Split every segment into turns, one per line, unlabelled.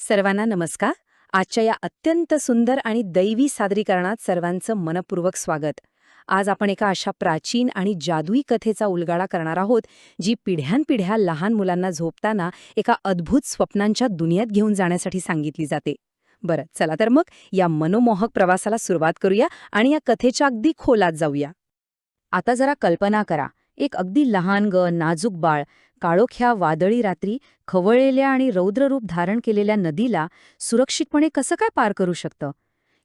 सर्वांना नमस्कार. आजच्या या अत्यंत सुंदर आणि दैवी सादरीकरणात सर्वांचं मनपूर्वक स्वागत. आज आपण एका अशा प्राचीन आणि जादुई कथेचा उलगडा करणार आहोत, जी पिढ्यानपिढ्या लहान मुलांना झोपताना एका अद्भुत स्वप्नांच्या दुनियेत घेऊन जाण्यासाठी सांगितली जाते. बरं, चला तर मग या मनोमोहक प्रवासाला सुरुवात करूया आणि या कथेच्या अगदी खोलात जाऊया. आता जरा कल्पना करा, एक अगदी लहान नाजूक बाळ काळोख्या वादळी रात्री खवळलेल्या आणि रौद्ररूप धारण केलेल्या नदीला सुरक्षितपणे कसं काय पार करू शकतं?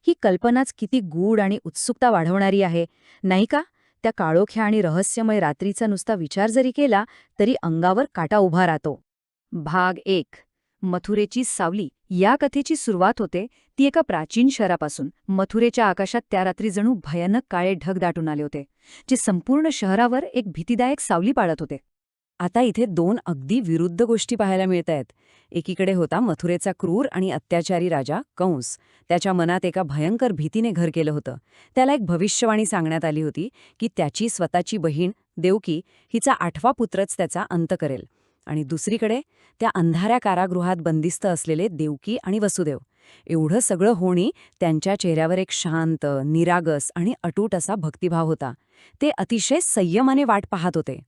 ही कल्पनाच किती गूढ आणि उत्सुकता वाढवणारी आहे, नाही का? त्या काळोख्या आणि रहस्यमय रात्रीचा नुसता विचार जरी केला तरी अंगावर काटा उभा राहतो. भाग 1. मथुरेची सावली. या कथेची सुरुवात होते ती एका प्राचीन शहरापासून. मथुरेच्या आकाशात त्या रात्री जणू भयानक काळे ढग दाटून आले होते, जे संपूर्ण शहरावर एक भीतीदायक सावली पाडत होते. आता इथे दोन अगदी विरुद्ध गोष्टी पाहायला मिळत आहेत. एकीकडे होता मथुरेचा क्रूर आणि अत्याचारी राजा कंस. त्याच्या मनात एका भयंकर भीतीने घर केलं होतं. त्याला एक भविष्यवाणी सांगण्यात आली होती की त्याची स्वतःची बहीण देवकी हिचा 8वा पुत्रच त्याचा अंत करेल. आणि दुसरीकडे त्या अंधाऱ्या कारागृहात बंदिस्त असलेले देवकी आणि वसुदेव. एवढं सगळं होणी त्यांच्या चेहऱ्यावर एक शांत, निरागस आणि अटूट असा भक्तिभाव होता. ते अतिशय संयमाने वाट पाहत होते.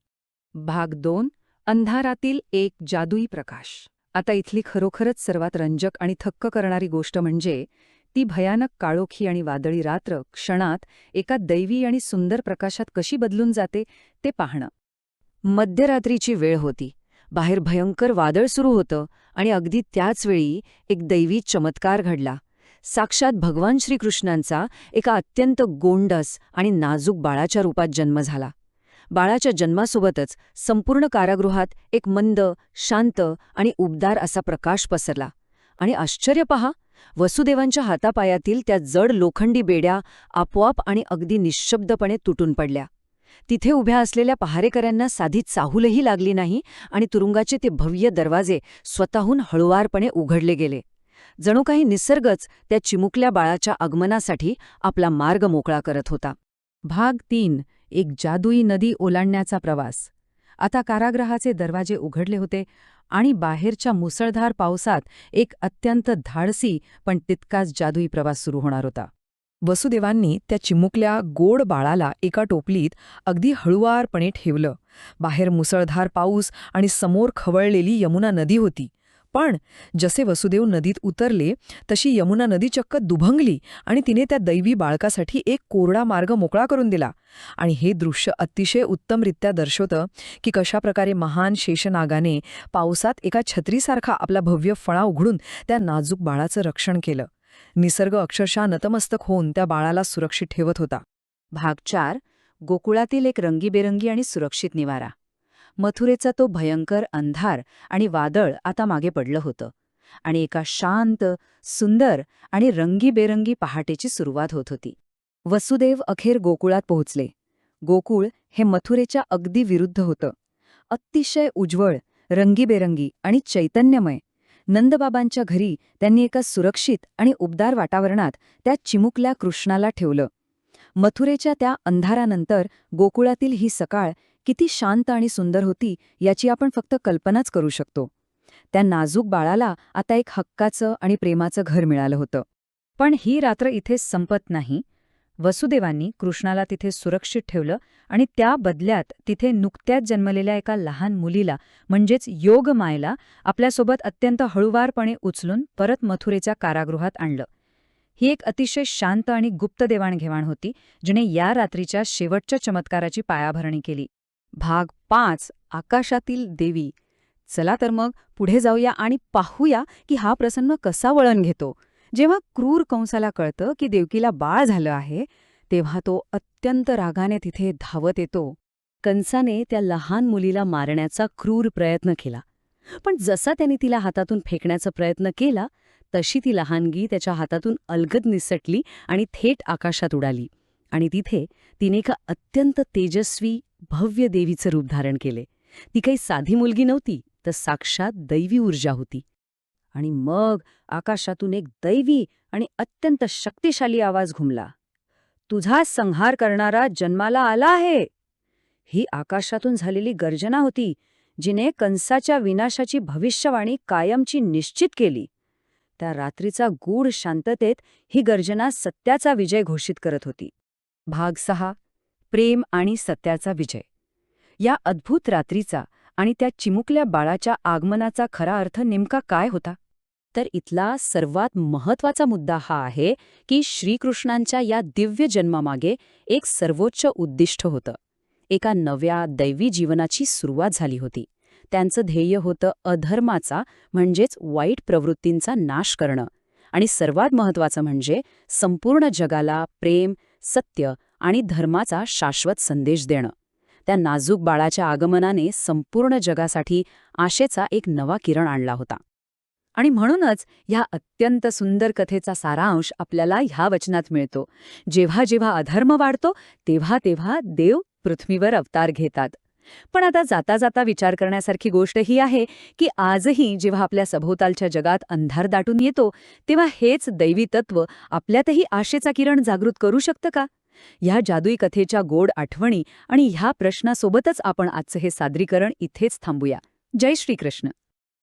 भाग 2. अंधारातील एक जादुई प्रकाश. आता इथली खरोखरच सर्वात रंजक आणि थक्क करणारी गोष्ट म्हणजे ती भयानक काळोखी आणि वादळी रात्र क्षणात एका दैवी आणि सुंदर प्रकाशात कशी बदलून जाते ते पाहणं. मध्यरात्रीची वेळ होती. बाहेर भयंकर वादळ सुरू होतं आणि अगदी त्याच वेळी एक दैवी चमत्कार घडला. साक्षात भगवान श्रीकृष्णांचा एका अत्यंत गोंडस आणि नाजूक बाळाच्या रूपात जन्म झाला. बाळाच्या जन्मासोबतच संपूर्ण कारागृहात एक मंद, शांत आणि उबदार असा प्रकाश पसरला. आणि आश्चर्य पहा, वसुदेवांच्या हातापायातील त्या जड लोखंडी बेड्या आपोआप आणि अगदी निश्शब्दपणे तुटून पडल्या. तिथे उभ्या असलेल्या पहारेकऱ्यांना साधी चाहूलही लागली नाही आणि तुरुंगाचे ते भव्य दरवाजे स्वतःहून हळुवारपणे उघडले गेले. जणू काही निसर्गच त्या चिमुकल्या बाळाच्या आगमनासाठी आपला मार्ग मोकळा करत होता. भाग 3. एक जादुई नदी ओलांडण्याचा प्रवास. आता कारागृहाचे दरवाजे उघडले होते आणि बाहेरच्या मुसळधार पावसात एक अत्यंत धाडसी पण तितकाच जादुई प्रवास सुरू होणार होता. वसुदेवांनी त्या चिमुकल्या गोड बाळाला एका टोपलीत अगदी हळुवारपणे ठेवलं. बाहेर मुसळधार पाऊस आणि समोर खवळलेली यमुना नदी होती. पण जसे वसुदेव नदीत उतरले तशी यमुना नदी चक्क दुभंगली आणि तिने त्या दैवी बाळकासाठी एक कोरडा मार्ग मोकळा करून दिला. आणि हे दृश्य अतिशय उत्तमरित्या दर्शवतं की कशाप्रकारे महान शेषनागाने पावसात एका छत्रीसारखा आपला भव्य फणा उघडून त्या नाजूक बाळाचं रक्षण केलं. निसर्ग अक्षरशः नतमस्तक होऊन त्या बाळाला सुरक्षित ठेवत होता. भाग 4. गोकुळातील एक रंगीबेरंगी आणि सुरक्षित निवारा. मथुरेचा तो भयंकर अंधार आणि वादळ आता मागे पडलं होतं आणि एका शांत, सुंदर आणि रंगीबेरंगी पहाटेची सुरुवात होत होती. वसुदेव अखेर गोकुळात पोहोचले. गोकुळ हे मथुरेच्या अगदी विरुद्ध होतं. अतिशय उज्ज्वळ, रंगीबेरंगी आणि चैतन्यमय. नंदबाबांच्या घरी त्यांनी एका सुरक्षित आणि उबदार वातावरणात त्या चिमुकल्या कृष्णाला ठेवलं. मथुरेच्या त्या अंधारानंतर गोकुळातील ही सकाळ किती शांत आणि सुंदर होती याची आपण फक्त कल्पनाच करू शकतो. त्या नाजूक बाळाला आता एक हक्काचं आणि प्रेमाचं घर मिळालं होतं. पण ही रात्र इथेच संपत नाही. वसुदेवांनी कृष्णाला तिथे सुरक्षित ठेवलं आणि त्या बदल्यात तिथे नुकत्याच जन्मलेल्या एका लहान मुलीला म्हणजेच योगमायेला आपल्यासोबत अत्यंत हळुवारपणे उचलून परत मथुरेच्या कारागृहात आणलं. ही एक अतिशय शांत आणि गुप्त देवाणघेवाण होती, जिने या रात्रीच्या शेवटच्या चमत्काराची पायाभरणी केली. भाग 5. आकाशातील देवी. चला तर मग पुढे जाऊया आणि पाहूया की हा प्रसंग कसा वळण घेतो. जेव्हा क्रूर कंसाला कळतं की देवकीला बाळ झालं आहे, तेव्हा तो अत्यंत रागाने तिथे धावत येतो. कंसाने त्या लहान मुलीला मारण्याचा क्रूर प्रयत्न केला, पण जसा त्याने तिला हातातून फेकण्याचा प्रयत्न केला तशी ती लहानगी त्याच्या हातातून अलगद निसटली आणि थेट आकाशात उडाली. आणि तिथे तिने एका अत्यंत तेजस्वी, भव्य देवीचं रूप धारण केले. ती काही साधी मुलगी नव्हती, तर साक्षात दैवी ऊर्जा होती. आणि मग आकाशातून एक दैवी आणि अत्यंत शक्तिशाली आवाज घुमला. तुझा संहार करणारा जन्माला आला आहे. ही आकाशातून झालेली गर्जना होती, जिने कंसाच्या विनाशाची भविष्यवाणी कायमची निश्चित केली. त्या रात्रीचा गूढ शांततेत ही गर्जना सत्याचा विजय घोषित करत होती. भाग 6. प्रेम आणि सत्याचा विजय. या अद्भुत रात्रीचा आणि त्या चिमुकल्या बाळाच्या आगमनाचा खरा अर्थ नेमका काय होता? तर इथला सर्वात महत्वाचा मुद्दा हा आहे की श्रीकृष्णांच्या या दिव्य जन्मामागे एक सर्वोच्च उद्दिष्ट होतं. एका नव्या दैवी जीवनाची सुरुवात झाली होती. त्यांचं ध्येय होतं अधर्माचा म्हणजेच वाईट प्रवृत्तींचा नाश करणं आणि सर्वात महत्त्वाचं म्हणजे संपूर्ण जगाला प्रेम, सत्य आणि धर्माचा शाश्वत संदेश देणं. त्या नाजूक बाळाच्या आगमनाने संपूर्ण जगासाठी आशेचा एक नवा किरण आणला होता. आणि म्हणूनच ह्या अत्यंत सुंदर कथेचा सारांश आपल्याला ह्या वचनात मिळतो. जेव्हा जेव्हा अधर्म वाढतो तेव्हा तेव्हा देव पृथ्वीवर अवतार घेतात. पण आता जाता जाता विचार करण्यासारखी गोष्ट ही आहे की आजही जेव्हा आपल्या सभोवतालच्या जगात अंधार दाटून येतो तेव्हा हेच दैवी तत्व आपल्यातही आशेचा किरण जागृत करू शकतं का? ह्या जादुई कथेच्या गोड आठवणी आणि ह्या प्रश्नासोबतच आपण आजचं हे सादरीकरण इथेच थांबूया. जय श्रीकृष्ण.